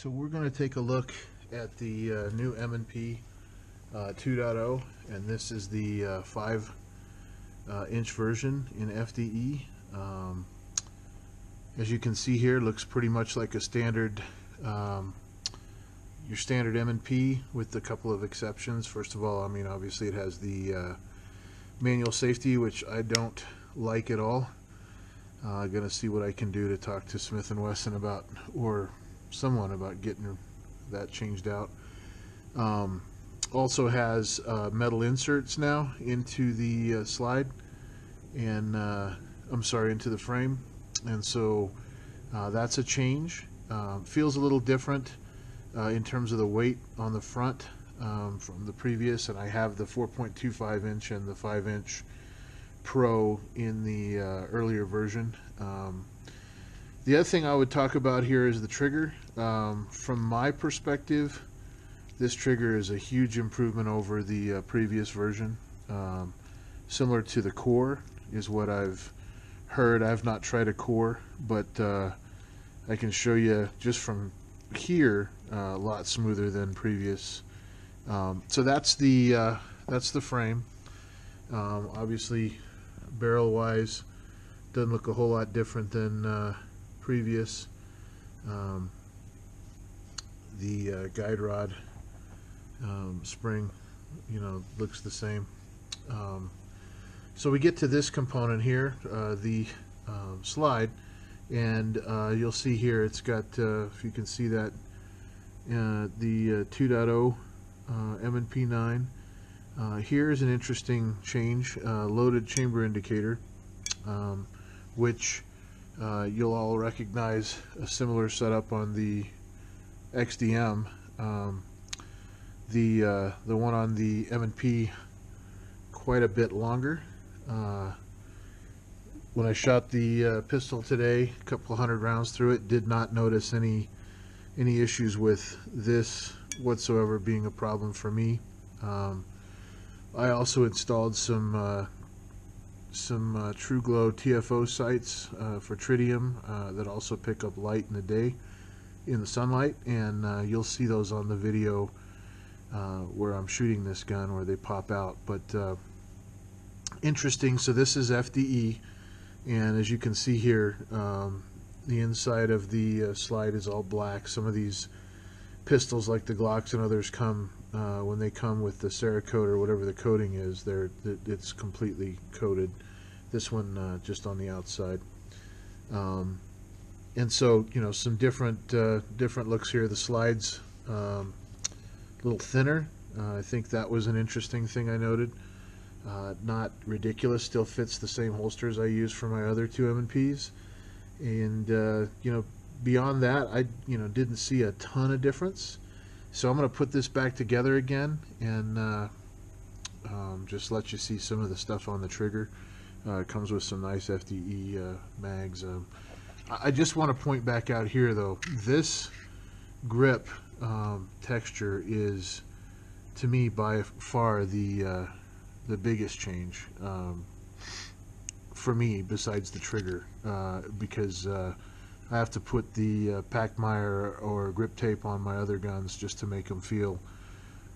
So we're going to take a look at the new M&P 2.0, and this is the 5-inch version in FDE. As you can see here, it looks pretty much like a standard, your standard M&P with a couple of exceptions. First of all, I mean, obviously it has the manual safety, which I don't like at all. I'm going to see what I can do to talk to Smith & Wesson about, or someone about getting that changed out. Also has metal inserts now into the slide, and I'm sorry, into the frame, and so that's a change. Feels a little different in terms of the weight on the front from the previous, and I have the 4.25 inch and the 5-inch Pro in the earlier version. The other thing I would talk about here is the trigger. From my perspective, this trigger is a huge improvement over the previous version. Similar to the core is what I've heard. I've not tried a core, but I can show you just from here a lot smoother than previous. So that's the frame. Obviously, barrel wise, doesn't look a whole lot different than previous. The guide rod spring, looks the same. So we get to this component here, the slide, and you'll see here it's got, if you can see that, the 2.0 M&P9. Here's an interesting change, loaded chamber indicator, which you'll all recognize a similar setup on the XDM. The one on the M&P quite a bit longer. When I shot the pistol today, a couple hundred rounds through it, did not notice any issues with this whatsoever being a problem for me. I also installed some True Glow TFO sights for tritium that also pick up light in the day, in the sunlight, and you'll see those on the video where I'm shooting this gun, where they pop out. But interesting. So this is FDE, and as you can see here, the inside of the slide is all black. Some of these pistols, like the Glocks and others, come when they come with the Cerakote or whatever the coating is, it's completely coated. This one just on the outside. And so, some different looks here. The slide's a little thinner. I think that was an interesting thing I noted. Not ridiculous, still fits the same holsters I use for my other two M&Ps. And beyond that, I didn't see a ton of difference. So I'm going to put this back together again and just let you see some of the stuff on the trigger. It comes with some nice FDE mags. I just want to point back out here, though, this grip texture is, to me, by far the biggest change for me, besides the trigger, because I have to put the Pachmeyer or grip tape on my other guns just to make them feel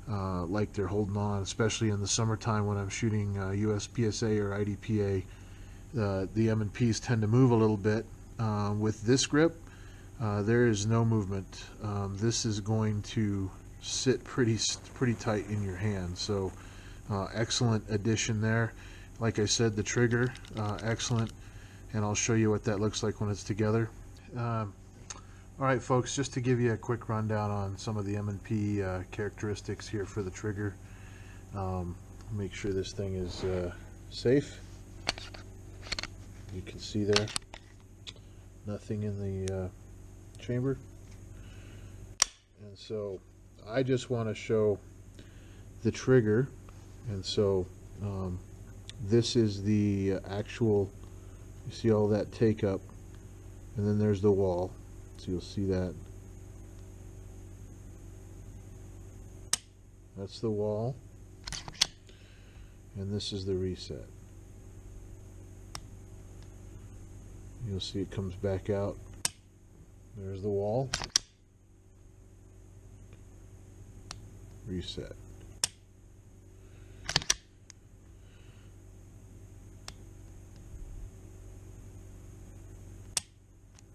like they're holding on, especially in the summertime when I'm shooting USPSA or IDPA. The M&Ps tend to move a little bit. With this grip, there is no movement. This is going to sit pretty tight in your hand. So excellent addition there. Like I said, the trigger, excellent, and I'll show you what that looks like when it's together. Alright folks, just to give you a quick rundown on some of the M&P characteristics here for the trigger. Make sure this thing is safe. You can see there, nothing in the chamber. And so I just want to show the trigger, and so this is the actual, you see all that take up, and then there's the wall, so you'll see that. That's the wall, and this is the reset. You'll see it comes back out. There's the wall, reset.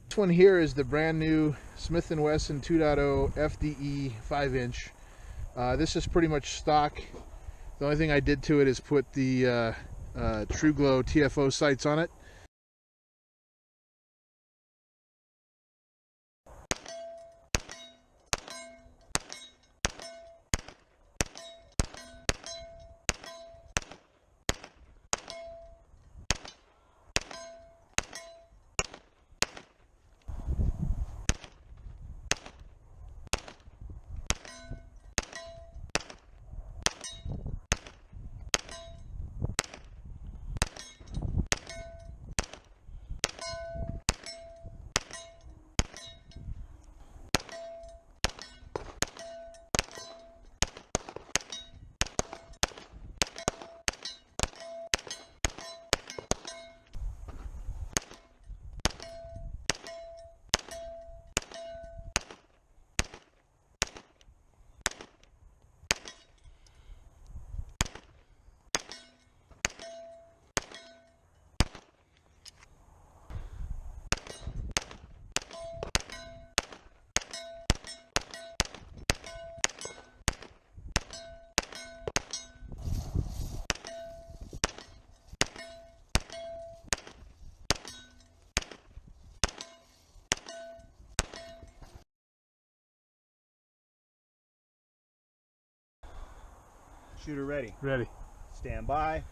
This one here is the brand new Smith & Wesson 2.0 FDE 5-inch. This is pretty much stock. The only thing I did to it is put the True Glow TFO sights on it. Shooter ready. Ready. Stand by.